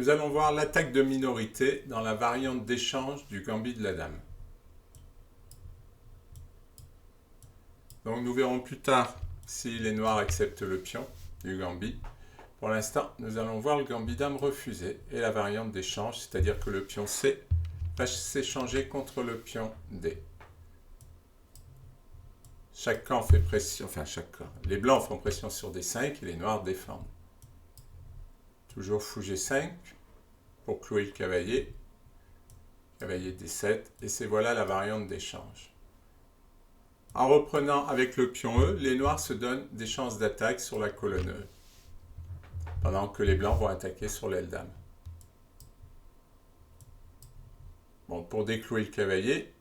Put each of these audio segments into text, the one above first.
Nous allons voir l'attaque de minorité dans la variante d'échange du gambit de la dame. Donc nous verrons plus tard si les noirs acceptent le pion du gambit. Pour l'instant, nous allons voir le gambit dame refusé et la variante d'échange, c'est-à-dire que le pion C va s'échanger contre le pion D. Chaque camp fait pression, les blancs font pression sur D5 et les noirs défendent. Toujours fou G5 pour clouer le cavalier. Cavalier D7 et c'est voilà la variante d'échange. En reprenant avec le pion E, les noirs se donnent des chances d'attaque sur la colonne E, pendant que les blancs vont attaquer sur l'aile dame. Bon, pour déclouer le cavalier,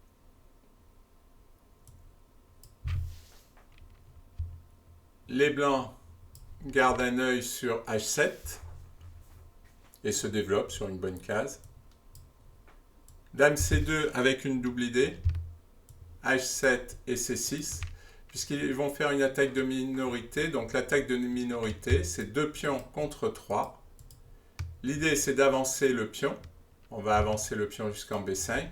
les blancs gardent un œil sur H7 et se développent sur une bonne case. Dame C2 avec une double idée, H7 et C6, puisqu'ils vont faire une attaque de minorité. Donc l'attaque de minorité, c'est 2 pions contre 3. L'idée, c'est d'avancer le pion. On va avancer le pion jusqu'en B5.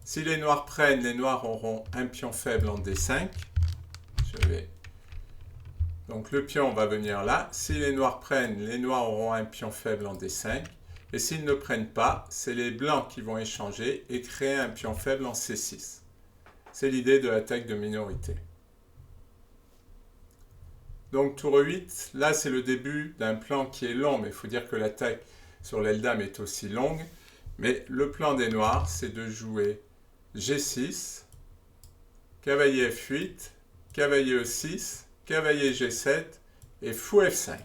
Si les noirs prennent, les noirs auront un pion faible en D5. Donc le pion va venir là. Si les noirs prennent, les noirs auront un pion faible en D5. Et s'ils ne prennent pas, c'est les blancs qui vont échanger et créer un pion faible en C6. C'est l'idée de l'attaque de minorité. Donc tour 8, là c'est le début d'un plan qui est long, mais il faut dire que l'attaque sur l'aile dame est aussi longue. Mais le plan des noirs, c'est de jouer G6, cavalier F8, cavalier E6, cavalier G7 et fou F5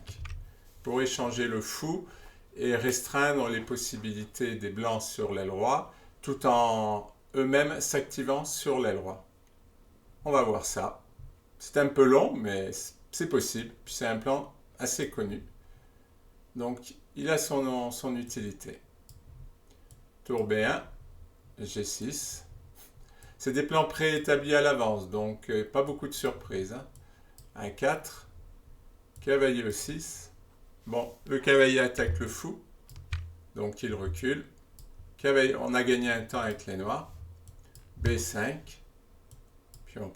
pour échanger le fou et restreindre les possibilités des blancs sur l'aile roi tout en eux-mêmes s'activant sur l'aile roi. On va voir ça. C'est un peu long, mais c'est possible. Puis c'est un plan assez connu. Donc, il a son utilité. Tour B1, G6. C'est des plans préétablis à l'avance, donc pas beaucoup de surprises. A4, cavalier E6. Bon, le cavalier attaque le fou, donc il recule. Cavalier, on a gagné un temps avec les noirs. B5, puis on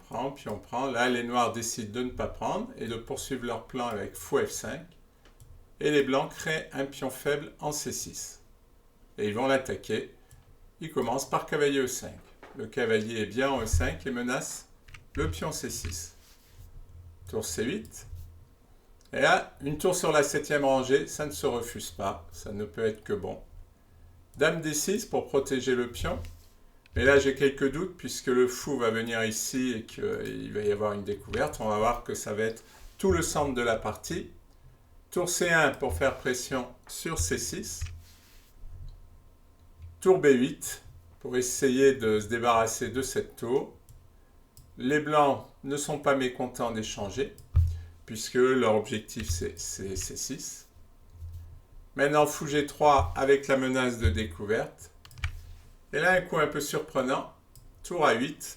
prend. Là, les noirs décident de ne pas prendre et de poursuivre leur plan avec fou F5. Et les blancs créent un pion faible en C6. Et ils vont l'attaquer. Ils commencent par cavalier E5. Le cavalier est bien en E5 et menace le pion C6. Tour C8. Et là, une tour sur la 7e rangée, ça ne se refuse pas. Ça ne peut être que bon. Dame D6 pour protéger le pion. Mais là, j'ai quelques doutes puisque le fou va venir ici et qu'il va y avoir une découverte. On va voir que ça va être tout le centre de la partie. Tour C1 pour faire pression sur C6. Tour B8 pour essayer de se débarrasser de cette tour. Les blancs ne sont pas mécontents d'échanger puisque leur objectif c'est C6. Maintenant, fou G3 avec la menace de découverte. Et là, un coup un peu surprenant, tour A8,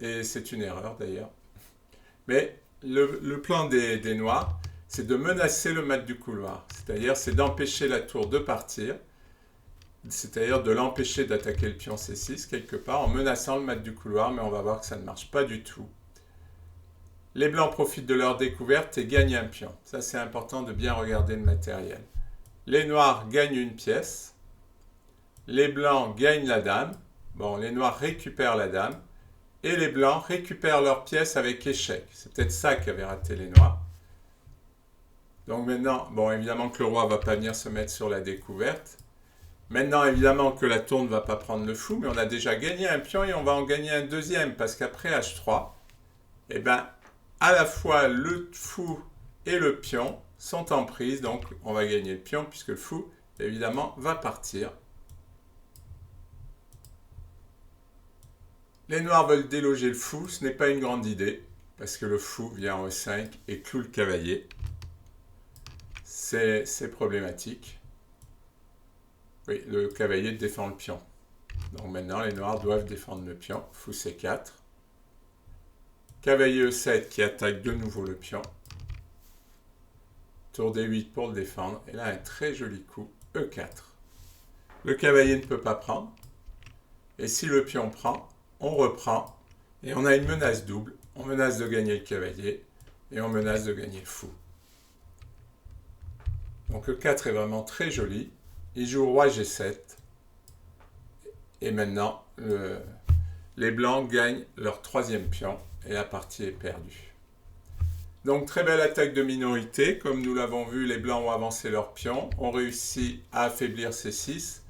et c'est une erreur d'ailleurs. Mais le plan des noirs, c'est de menacer le mat du couloir. C'est-à-dire, c'est d'empêcher la tour de partir, c'est-à-dire de l'empêcher d'attaquer le pion C6 quelque part en menaçant le mat du couloir, mais on va voir que ça ne marche pas du tout. Les blancs profitent de leur découverte et gagnent un pion. Ça, c'est important de bien regarder le matériel. Les noirs gagnent une pièce. Les blancs gagnent la dame. Bon, les noirs récupèrent la dame. Et les blancs récupèrent leur pièce avec échec. C'est peut-être ça qu'avaient raté les noirs. Donc maintenant, bon, évidemment que le roi ne va pas venir se mettre sur la découverte. Maintenant, évidemment que la tour ne va pas prendre le fou, mais on a déjà gagné un pion et on va en gagner un deuxième, parce qu'après H3, eh ben, à la fois le fou et le pion sont en prise, donc on va gagner le pion, puisque le fou, évidemment, va partir. Les noirs veulent déloger le fou, ce n'est pas une grande idée, parce que le fou vient en E5 et cloue le cavalier. C'est problématique. Oui, le cavalier défend le pion. Donc maintenant, les noirs doivent défendre le pion. Fou C4. Cavalier E7 qui attaque de nouveau le pion. Tour D8 pour le défendre. Et là, un très joli coup E4. Le cavalier ne peut pas prendre. Et si le pion prend, on reprend. Et on a une menace double. On menace de gagner le cavalier et on menace de gagner le fou. Donc E4 est vraiment très joli. Il joue roi G7. Et maintenant, les blancs gagnent leur troisième pion et la partie est perdue. Donc très belle attaque de minorité. Comme nous l'avons vu, les blancs ont avancé leur pion, ont réussi à affaiblir C6.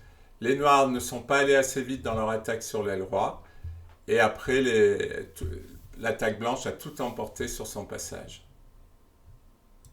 Les noirs ne sont pas allés assez vite dans leur attaque sur l'aile roi. Et après, l'attaque blanche a tout emporté sur son passage.